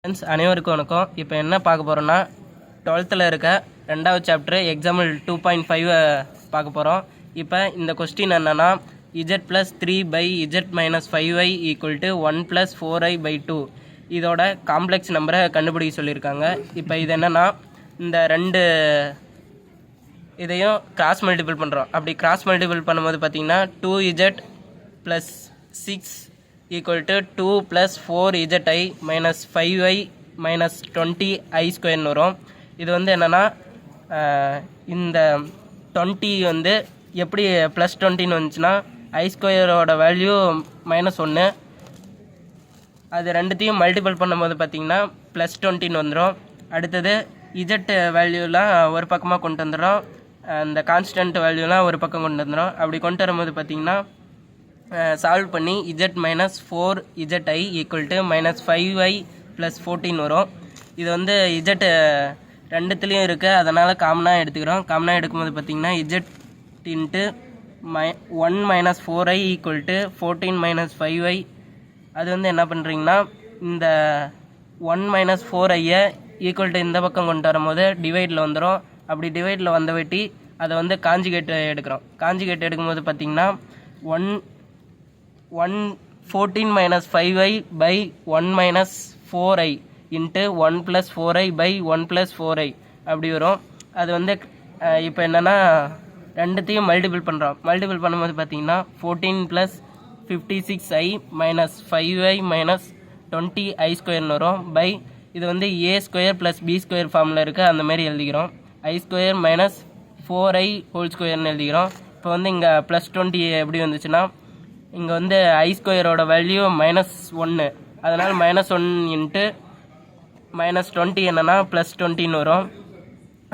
Friends அனைவருக்கும் வணக்கம். இப்போ என்ன பார்க்க போகிறோன்னா 12th இருக்க 2வது சாப்டர் எக்ஸாம்பிள் 2.5 பார்க்க போகிறோம். இப்போ இந்த கொஸ்டின் என்னென்னா z + 3/z - 5y = 1 + 4i/2 இதோட காம்ப்ளெக்ஸ் நம்பரை கண்டுபிடிக்க சொல்லியிருக்காங்க. இப்போ இது என்னென்னா இந்த ரெண்டு இதையும் கிராஸ் மல்டிபிள் பண்ணுறோம். அப்படி கிராஸ் மல்டிபிள் பண்ணும்போது பார்த்திங்கன்னா 2z + 6 = 2 + 4zi - 5y - 20i² வரும். இது வந்து என்னென்னா இந்த 20 வந்து எப்படி +20 வந்துச்சுன்னா i² வேல்யூ -1, அது ரெண்டுத்தையும் மல்டிபிள் பண்ணும்போது பார்த்திங்கன்னா +20 வந்துடும். அடுத்தது இஜெட் வேல்யூலாம் ஒரு பக்கமாக கொண்டு வந்துடும், அந்த கான்ஸ்டன்ட் வேல்யூலாம் ஒரு பக்கம் கொண்டு வந்துடும். அப்படி கொண்டு வரும்போது பார்த்திங்கன்னா சால்வ் பண்ணி z - 4zi = -5y + 14 வரும். இது வந்து z ரெண்டுத்துலேயும் இருக்குது, அதனால் காமனாக எடுத்துக்கிறோம். காமனாக எடுக்கும்போது பார்த்திங்கன்னா z × 1 - 4i = 14 - 5y. அது வந்து என்ன பண்ணுறீங்கன்னா இந்த 1 - 4i ஈக்குவல் இந்த பக்கம் கொண்டு வரும்போது டிவைடில் வந்துடும். அப்படி டிவைடில் வந்த வெட்டி அதை வந்து காஞ்சிகேட் எடுக்கிறோம். காஞ்சிகேட் எடுக்கும்போது பார்த்திங்கன்னா 14 - 5y/1 - 4i × 1 + 4i/1 + 4i அப்படி வரும். அது வந்து இப்போ என்னென்னா ரெண்டுத்தையும் மல்டிபிள் பண்ணுறோம். மல்டிபிள் பண்ணும்போது பார்த்திங்கன்னா 14 + 56i - 5y - 20i² வரும். இது வந்து a² + b² ஃபார்மில் இருக்குது, அந்தமாரி எழுதிக்கிறோம். i² - 4i² எழுதிக்கிறோம். இப்போ வந்து இங்கே +20 எப்படி வந்துச்சுன்னா இங்கே வந்து i² வேல்யூ -1, அதனால் -1 × -20 என்னென்னா +20 வரும்.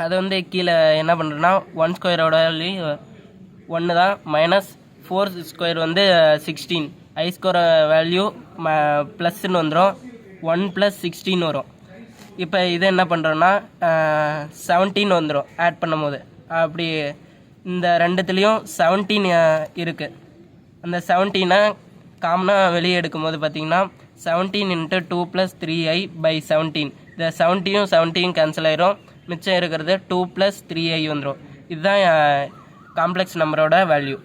அது வந்து கீழே என்ன பண்ணுறோன்னா 1² வேல்யூ 1 தான், -4² வந்து 16, i² வேல்யூ +ன்னு வந்துடும், 1 + 16 வரும். இப்போ இது என்ன பண்ணுறோன்னா 17 வந்துடும் ஆட் பண்ணும்போது. அப்படி இந்த ரெண்டுத்துலேயும் 17 இருக்குது. அந்த 17 காமனாக வெளியே எடுக்கும்போது பார்த்திங்கன்னா 17 × 2 + 3i/17. இந்த 70 கேன்சல் ஆயிரும், மிச்சம் இருக்கிறது 2 + 3i வந்துடும். இதுதான் காம்ப்ளெக்ஸ் நம்பரோட வேல்யூ.